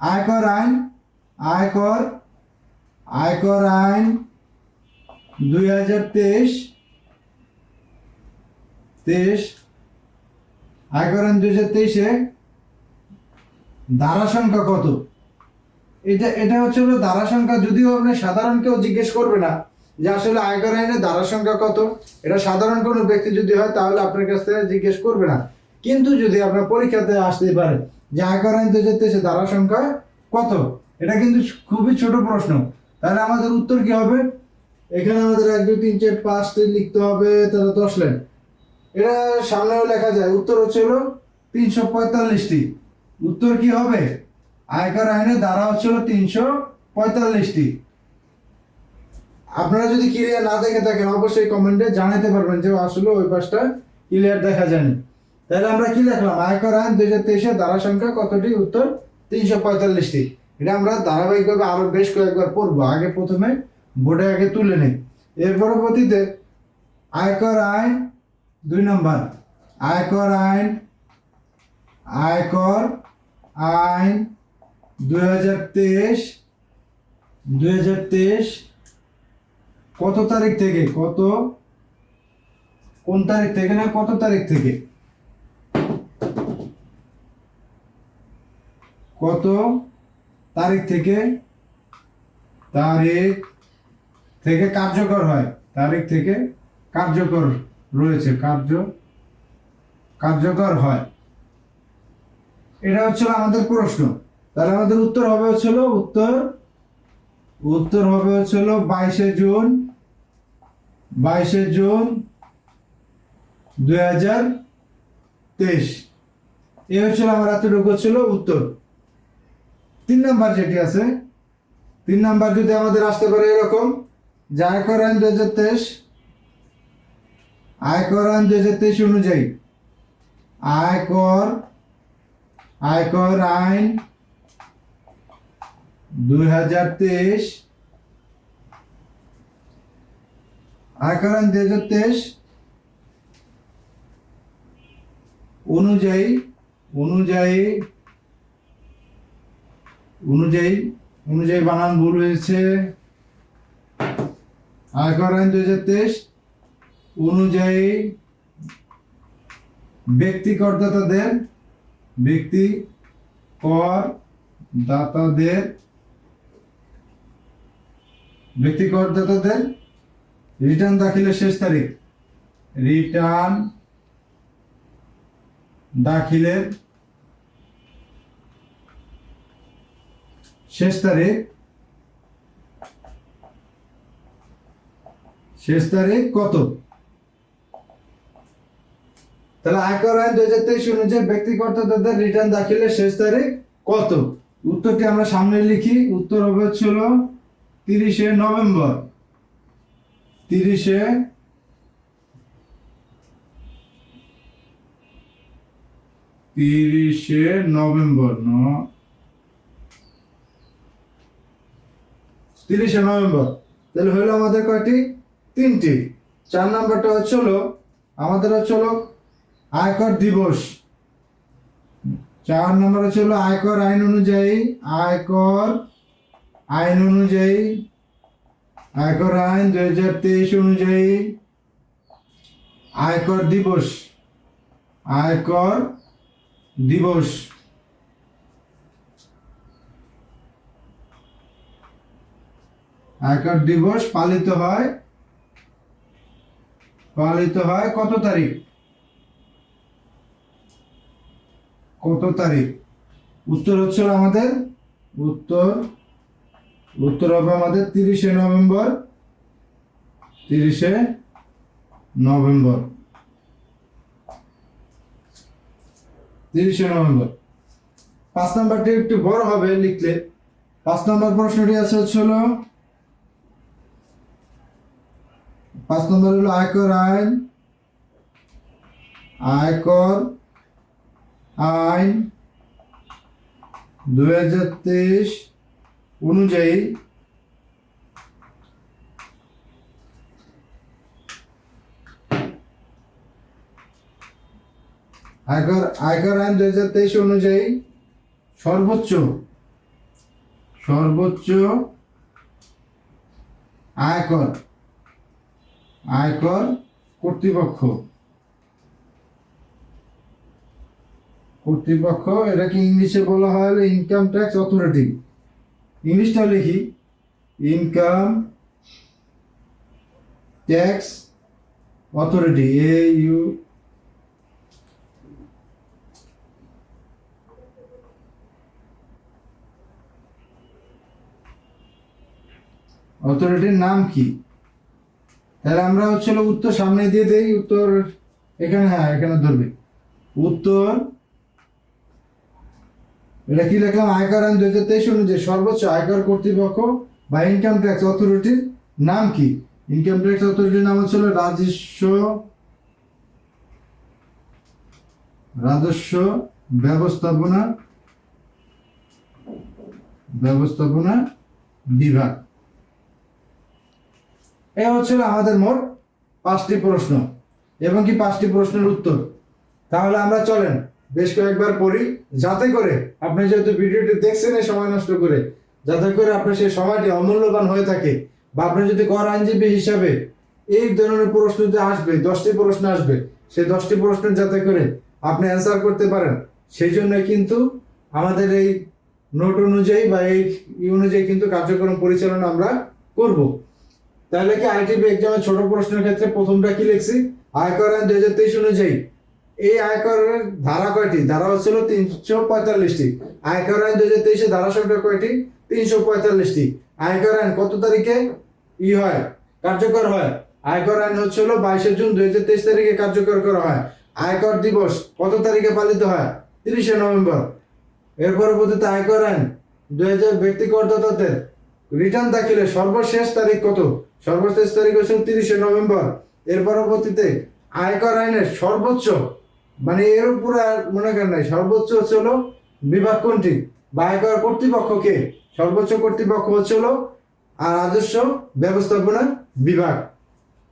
আয়কর আইন আয়কর আয়কর আইন 2023 আয়কর আইন 2023-এ ধারা সংখ্যা কত? এটা হচ্ছে হলো ধারা সংখ্যা। যদিও আপনি সাধারণ কেউ জিজ্ঞেস করবে না যে আসলে আয়কর আইনের ধারা সংখ্যা কত, এটা সাধারণ কোনো ব্যক্তি যদি হয় তাহলে আপনার কাছ থেকে জিজ্ঞেস করবে না। কিন্তু যদি আপনার পরীক্ষাতে আসতে পারে যে আয়কর আইন 2023 ধারা সংখ্যা কত, এটা কিন্তু খুবই ছোট প্রশ্ন। তাহলে আমাদের উত্তর কি হবে? এখানে আমাদের 1 2 3 4 5টি লিখতে হবে, তাহলে 10 লাইন। এটা সামনেও লেখা যায়। উত্তর হচ্ছে হলো 345টি। উত্তর কি হবে? আয়কর আইনের ধারা হচ্ছে হলো 345টি। আপনারা যদি ক্লিয়ার না দেখে থাকেন অবশ্যই কমেন্টে জানাতে পারবেন যে আসলে ওই পাশটা ক্লিয়ার দেখা যায়নি। তাহলে আমরা কি লিখলাম? আয়কর আইন 2023-এর ধারা সংখ্যা কতটি? উত্তর 345টি। এটা আমরা ধারাবাহিকভাবে আরো বেশ কয়েকবার পড়বো। আগে প্রথমে বোর্ডে আগে তুলে নেই, এর পরবর্তীতে আয়কর আইন 2 নম্বর। আয়কর আইন 2023 কত তারিখ থেকে? কোন তারিখ থেকে না কত তারিখ থেকে? কত তারিখ থেকে কার্যকর হয়? তারিখ থেকে কার্যকর রয়েছে, কার্যকর হয়। এটা হচ্ছে আমাদের প্রশ্ন। তাহলে আমাদের উত্তর হবে হচ্ছে উত্তর হবে হচ্ছে 22শে জুন 2023। এই হচ্ছে আমার এতটুকু ছিল উত্তর। 3 নাম্বার যেটি আছে, 3 নাম্বার যদি আমাদের আসতে পারে এরকম যে আয়কর আইন 2023 অনুযায়ী আয়কর আইন 2023 আয়কর আইন 2023 অনুযায়ী বানান ভুল হয়েছে। আয়কর আইন 2023 অনুযায়ী ব্যক্তি করদাতাদের রিটার্ন দাখিলের শেষ তারিখ শেষ তারিখ কত? তাহলে আয়কর আইন 2023 অনুযায়ী ব্যক্তি করদাতাদের রিটার্ন দাখিলের শেষ তারিখ কত? উত্তরটি আমরা সামনে লিখি। উত্তর হবে ছিল 30শে নভেম্বর। 30শে নভেম্বর 30শে নভেম্বর। তাহলে হলো আমাদের কয়টি? 3টি। 4 নাম্বারটা হচ্ছে আমাদের হচ্ছে আয়কর দিবস। 4 নম্বর হচ্ছে আয়কর আইন অনুযায়ী আয়কর আইন 2023 অনুযায়ী আয়কর দিবস পালিত হয় কত তারিখ? উত্তর হচ্ছে আমাদের উত্তর হবে আমাদের 30শে নভেম্বর। 5 নাম্বারটি একটু বড় হবে লিখলে। 5 নাম্বার প্রশ্নটি আছে হচ্ছে 5 নম্বর হলো আয়কর আইন 2023 অনুযায়ী আয়কর আইন 2023 অনুযায়ী সর্বোচ্চ সর্বোচ্চ আয়কর আয়কর কর্তৃপক্ষ এটাকে ইংলিশে বলা হয় ইনকাম ট্যাক্স অথরিটি। ইংলিশটা লিখি, ইনকাম ট্যাক্স অথরিটি, AU অথরিটির নাম কি? তাহলে আমরা হচ্ছিল উত্তর সামনে দিয়ে দেই, উত্তর এখানে, হ্যাঁ এখানে ধরবে উত্তর। এটা কি লিখলাম? আয়কর আইন 2023 অনুযায়ী সর্বোচ্চ আয়কর কর্তৃপক্ষ বা ইনকাম ট্যাক্স অথরিটির নাম কি? ইনকাম ট্যাক্স অথরিটির নাম হচ্ছিল রাজস্ব ব্যবস্থাপনা বিভাগ। এ হচ্ছিল আমাদের মোট 5টি প্রশ্ন এবং কি 5টি প্রশ্নের উত্তর। তাহলে আমরা চলেন বেশ কয়েকবার পড়ি, যাতে করে আপনি যেহেতু ভিডিওটি দেখছেন এই সময় নষ্ট করে, যাতে করে আপনার সেই সময়টি অমূল্যবান হয়ে থাকে, বা আপনি যদি কর আইনজীবী হিসাবে এই ধরনের প্রশ্ন যে আসবে, 10টি প্রশ্ন আসবে, সেই 10টি প্রশ্ন যাতে করে আপনি অ্যান্সার করতে পারেন, সেই জন্য কিন্তু আমাদের এই নোট অনুযায়ী বা এই অনুযায়ী কিন্তু কার্যক্রম পরিচালনা আমরা করব। তাহলে কি আইটিপি এক্সামের ছোট প্রশ্নের ক্ষেত্রে প্রথমটা কি লিখছি? আয়কর আইন 2023 অনুযায়ী এই আয়করের ধারা কয়টি? ধারা হচ্ছিল 345টি। আয়কর আইন 2023 এর ধারা সংখ্যা কয়টি? 345টি। আয়কর আইন কত তারিখে হয়, কার্যকর হয়? আয়কর আইন হচ্ছিল 22 জুন 2023 তারিখে কার্যকর করা হয়। আয়কর দিবস কত তারিখে পালিত হয়? 30 নভেম্বর। এর পরবর্তীতে আয়কর আইন 2000 ব্যক্তি করদাতাদের রিটার্ন দাখিলের সর্বশেষ তারিখ কত? সর্বশেষ তারিখ হচ্ছে 30 নভেম্বর। এর পরবর্তীতে আয়কর আইনের সর্বোচ্চ, মানে এর উপরে আর মনে করেন নাই, সর্বোচ্চ হচ্ছে হলো বিভাগ কোনটি বা আয়কর কর্তৃপক্ষকে? সর্বোচ্চ কর্তৃপক্ষ হচ্ছে হলো আর রাজস্ব ব্যবস্থাপনা বিভাগ।